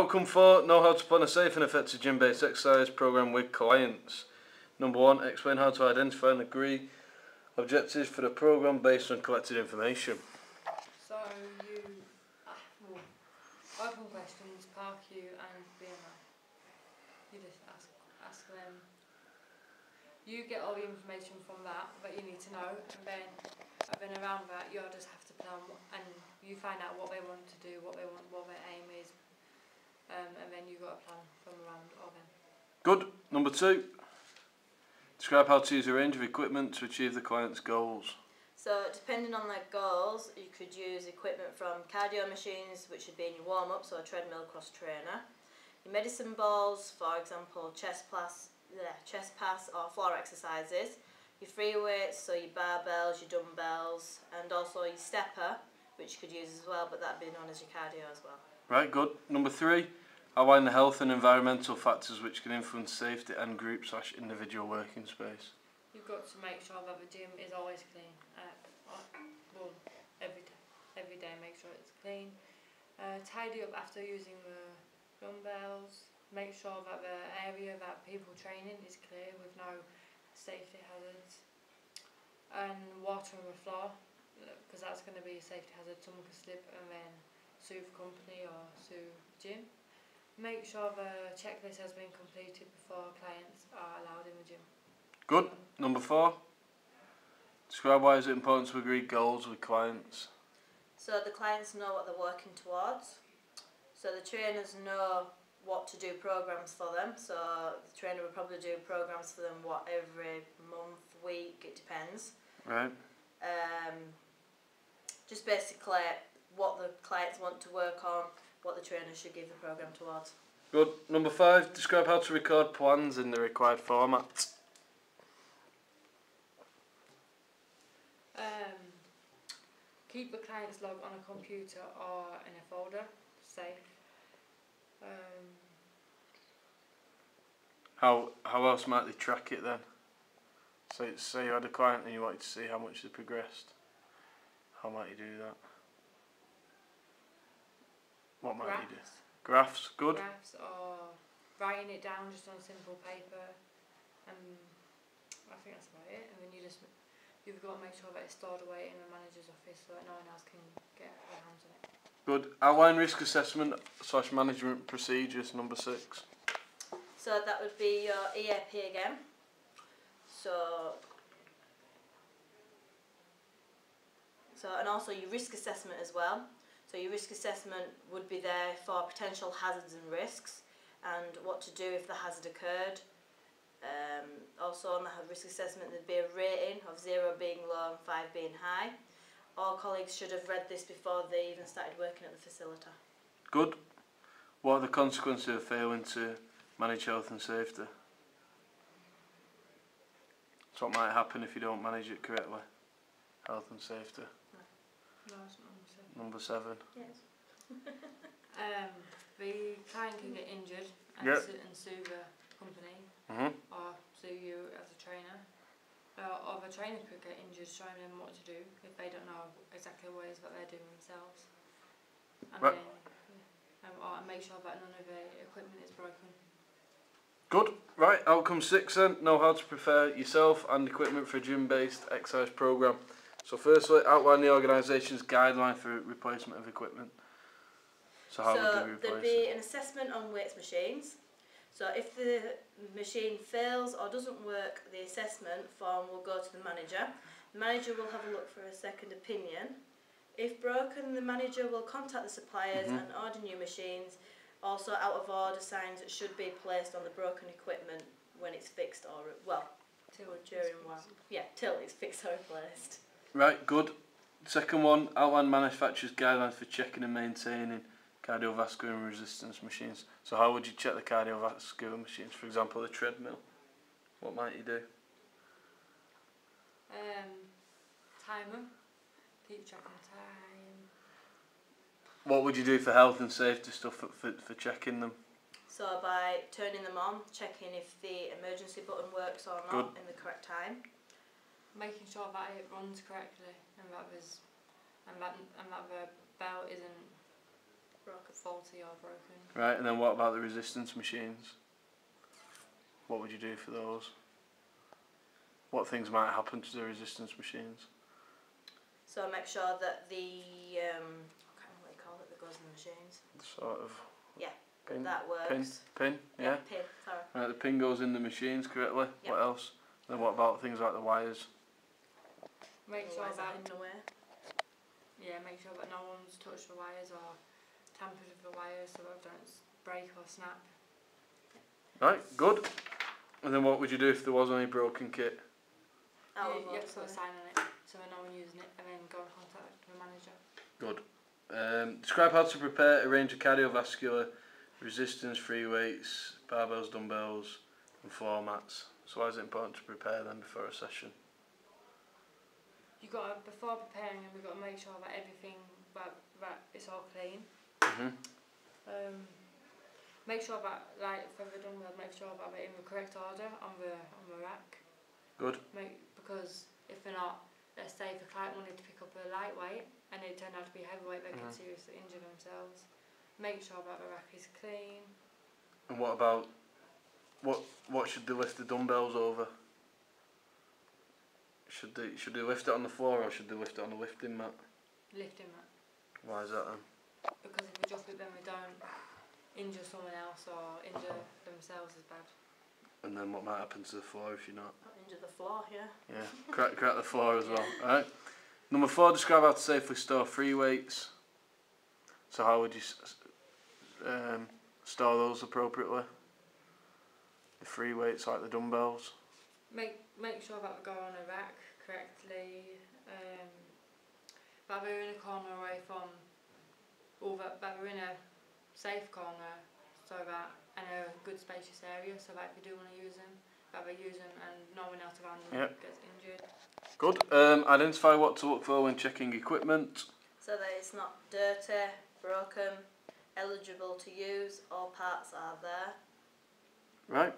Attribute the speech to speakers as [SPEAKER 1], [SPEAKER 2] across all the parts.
[SPEAKER 1] outcome 4, know how to plan a safe and effective gym-based exercise program with clients. Number 1, explain how to identify and agree objectives for the program based on collected information.
[SPEAKER 2] So you open questions, PARQ and BMI. You just ask them. You get all the information from that you need to know, and then around that you'll just have to plan and you find out what they want to do, what their aim is, and then you've got a plan from around all them.
[SPEAKER 1] Good. Number 2, describe how to use a range of equipment to achieve the client's goals.
[SPEAKER 3] So depending on their goals, you could use equipment from cardio machines, which would be in your warm-up, so a treadmill, cross trainer. Your medicine balls, for example, chest pass or floor exercises. Your free weights, so your barbells, your dumbbells, and also your stepper, which you could use as well, but that'd be known as your cardio as well.
[SPEAKER 1] Right, good. Number 3, outline the health and environmental factors which can influence safety and group/individual working space.
[SPEAKER 2] You've got to make sure that the gym is always clean. Every day make sure it's clean. Tidy up after using the dumbbells. Make sure that the area that people train in is clear with no safety hazards. And water on the floor, because that's going to be a safety hazard. Someone can slip and then sue the company or sue the gym. Make sure the checklist has been completed before clients are allowed in the gym.
[SPEAKER 1] Good. Number 4, describe why is it important to agree goals with clients.
[SPEAKER 3] So the clients know what they're working towards. So the trainers know what to do programs for them. So the trainer will probably do programs for them every month, week, it depends.
[SPEAKER 1] Right.
[SPEAKER 3] Just basically what the clients want to work on, what the trainer should give the program towards.
[SPEAKER 1] Good. Number 5, describe how to record plans in the required format.
[SPEAKER 2] Keep the client's log on a computer or in a folder, safe.
[SPEAKER 1] How else might they track it then? So say you had a client and you wanted to see how much they progressed. How might you do that? What might you do? Graphs, good.
[SPEAKER 2] Graphs or writing it down just on simple paper. I think that's about it. And then you've got to make sure that it's stored away in the manager's office so that no one else can get their hands on it.
[SPEAKER 1] Good. Outline risk assessment / management procedures, number 6.
[SPEAKER 3] So that would be your EAP again. And also your risk assessment as well. So your risk assessment would be there for potential hazards and risks and what to do if the hazard occurred. Also on the risk assessment there'd be a rating of 0 being low and 5 being high. All colleagues should have read this before they even started working at the facility.
[SPEAKER 1] Good. What are the consequences of failing to manage health and safety? So what might happen if you don't manage it correctly? Health and safety.
[SPEAKER 2] No, it's not number 7.
[SPEAKER 3] Number 7? Yes.
[SPEAKER 2] The client can get injured and, and sue the company or sue you as a trainer. Or the trainer could get injured showing them what to do if they don't know exactly what it is that they're doing themselves. And then, and make sure that none of the equipment is broken.
[SPEAKER 1] Good. Right, outcome 6 then. Know how to prepare yourself and equipment for a gym-based exercise program. So firstly, outline the organisation's guideline for replacement of equipment. So how would you replace
[SPEAKER 3] there'd be an assessment on weights machines. So if the machine fails or doesn't work, the assessment form will go to the manager. The manager will have a look for a second opinion. If broken, the manager will contact the suppliers and order new machines. Also, out of order signs should be placed on the broken equipment when it's fixed till it's fixed or replaced.
[SPEAKER 1] Right, good. Second one, outline manufacturer's guidelines for checking and maintaining cardiovascular and resistance machines. So how would you check the cardiovascular machines? For example, the treadmill. What might you do?
[SPEAKER 2] Time them. Keep tracking time.
[SPEAKER 1] What would you do for health and safety stuff for checking them?
[SPEAKER 3] So by turning them on, checking if the emergency button works or not in the correct time.
[SPEAKER 2] Making sure that it runs correctly and that the bell isn't Broken, faulty or broken.
[SPEAKER 1] Right, and then what about the resistance machines? What would you do for those? What things might happen to the resistance machines?
[SPEAKER 3] So make sure that the I can't remember what you call it that goes in the machines.
[SPEAKER 1] Sort of.
[SPEAKER 3] Yeah,
[SPEAKER 1] Pin.
[SPEAKER 3] that works.
[SPEAKER 1] Pin. Yeah.
[SPEAKER 3] Pin. Sorry.
[SPEAKER 1] Right, the pin goes in the machines correctly.
[SPEAKER 3] Yep.
[SPEAKER 1] What else? Then what about things like the wires?
[SPEAKER 2] Make sure
[SPEAKER 3] Otherwise
[SPEAKER 2] that
[SPEAKER 3] in the way.
[SPEAKER 2] make sure that no one's touched the wires or tampered with the wires so that they don't break or snap.
[SPEAKER 1] Right, good. And then what would you do if there was any broken kit?
[SPEAKER 2] You have to put a sign on it so no one using it, and then go and contact the manager.
[SPEAKER 1] Good. Describe how to prepare a range of cardiovascular resistance free weights, barbells, dumbbells and floor mats. So why is it important to prepare them before a session?
[SPEAKER 2] You got to, before preparing them, we've got to make sure that everything that it's all clean. Make sure that, like for the dumbbells, make sure that they're in the correct order on the rack.
[SPEAKER 1] Good.
[SPEAKER 2] Because if they're not, let's say if a client wanted to pick up a lightweight and it turned out to be heavyweight, they could seriously injure themselves. Make sure that the rack is clean.
[SPEAKER 1] And what about what should they lift the dumbbells over? Should they lift it on the floor or should they lift it on a lifting mat?
[SPEAKER 2] Lifting mat.
[SPEAKER 1] Why is that then?
[SPEAKER 2] Because if we drop it, then we don't injure someone else or injure themselves as bad.
[SPEAKER 1] And then what might happen to the floor if you're not?
[SPEAKER 3] Injure the floor, yeah.
[SPEAKER 1] Yeah, crack the floor as well. Alright. Number 4, describe how to safely store free weights. So how would you store those appropriately? The free weights like the dumbbells.
[SPEAKER 2] Make sure that we go on a rack correctly. That we're in a corner away from, or that we're in a safe corner, so that in a good spacious area, so that if we do want to use them, that we use them and no one else around them gets injured.
[SPEAKER 1] Good. Identify what to look for when checking equipment.
[SPEAKER 3] So that it's not dirty, broken, eligible to use, all parts are there.
[SPEAKER 1] Right.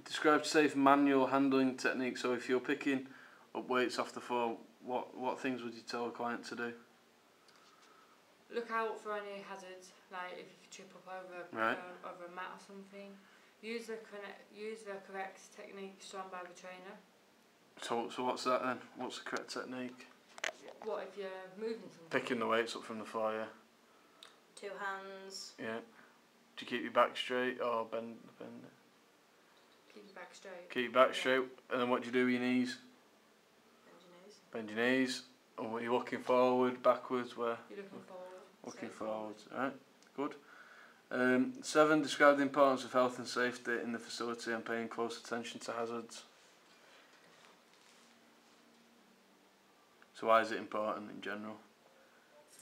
[SPEAKER 1] Describe safe manual handling technique. So if you're picking up weights off the floor, what things would you tell a client to do?
[SPEAKER 2] Look out for any hazards, like if you trip up over a mat or something. Use the correct technique shown by the trainer.
[SPEAKER 1] So what's that then? What's the correct technique?
[SPEAKER 2] What if you're moving something?
[SPEAKER 1] Picking the weights up from the floor, yeah.
[SPEAKER 3] 2 hands.
[SPEAKER 1] Yeah. Do you keep your back straight or bend it?
[SPEAKER 2] Keep your back straight.
[SPEAKER 1] Keep your back straight, and then what do you do with your knees?
[SPEAKER 3] Bend your knees.
[SPEAKER 1] Bend your knees. And what, you're looking forward, backwards, where?
[SPEAKER 2] You're looking forward.
[SPEAKER 1] Looking forwards, alright, good. 7, describe the importance of health and safety in the facility and paying close attention to hazards. So why is it important in general,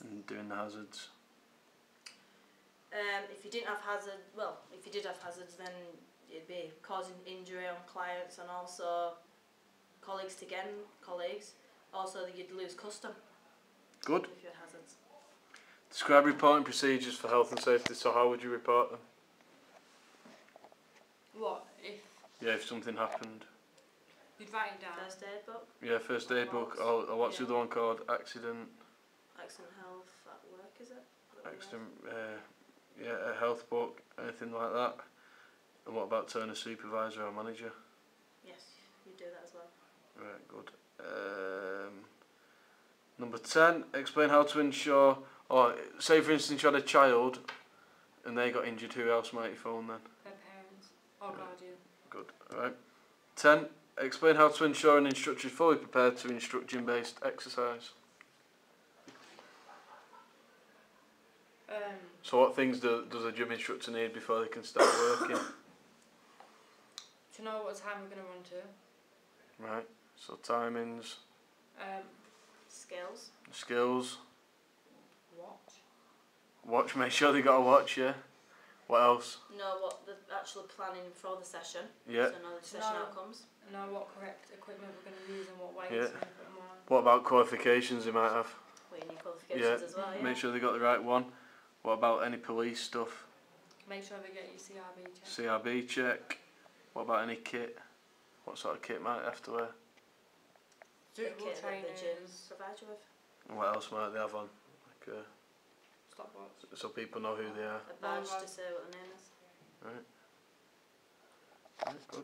[SPEAKER 1] in doing the hazards?
[SPEAKER 3] If you didn't have if you did have hazards, then it'd be causing injury on clients and also colleagues, also that you'd lose custom.
[SPEAKER 1] Good.
[SPEAKER 3] If you had hazards.
[SPEAKER 1] Describe reporting procedures for health and safety. So how would you report them?
[SPEAKER 2] What if?
[SPEAKER 1] Yeah, if something happened.
[SPEAKER 2] You'd write it down.
[SPEAKER 3] First aid book.
[SPEAKER 1] Yeah, first aid book. Or what's the other one called? Accident.
[SPEAKER 3] Accident health at work, is it?
[SPEAKER 1] Accident. Yeah, a health book. Anything like that. And what about telling a supervisor or manager?
[SPEAKER 3] Yes, you do that as well.
[SPEAKER 1] Right, good. Number 10, explain how to ensure, or say for instance you had a child and they got injured, who else might you phone then?
[SPEAKER 2] Their parents or guardian.
[SPEAKER 1] Good, alright. 10, explain how to ensure an instructor is fully prepared to instruct gym-based exercise. So what things does a gym instructor need before they can start working?
[SPEAKER 2] To know what time we're going to run to.
[SPEAKER 1] Right, so timings.
[SPEAKER 3] Skills.
[SPEAKER 1] Watch, make sure they got a watch, yeah. What else?
[SPEAKER 3] Know what the actual planning for the session.
[SPEAKER 1] Yeah.
[SPEAKER 3] So know the session outcomes.
[SPEAKER 2] Know what correct equipment we're going to use and what weights
[SPEAKER 1] Yeah.
[SPEAKER 2] we're going to put them on.
[SPEAKER 1] What about qualifications they might have?
[SPEAKER 3] Well, you need qualifications as well, yeah.
[SPEAKER 1] Make sure they got the right one. What about any police stuff?
[SPEAKER 2] Make sure they get your
[SPEAKER 1] CRB check. What about any kit? What sort of kit might they have to wear?
[SPEAKER 2] Suitable
[SPEAKER 3] kit that the gym
[SPEAKER 2] trainers.
[SPEAKER 3] provide you with.
[SPEAKER 1] And what else might they have on? Like
[SPEAKER 2] stopwatch.
[SPEAKER 1] so people know who they are.
[SPEAKER 3] A badge to say what the name is.
[SPEAKER 1] Right. Right, good.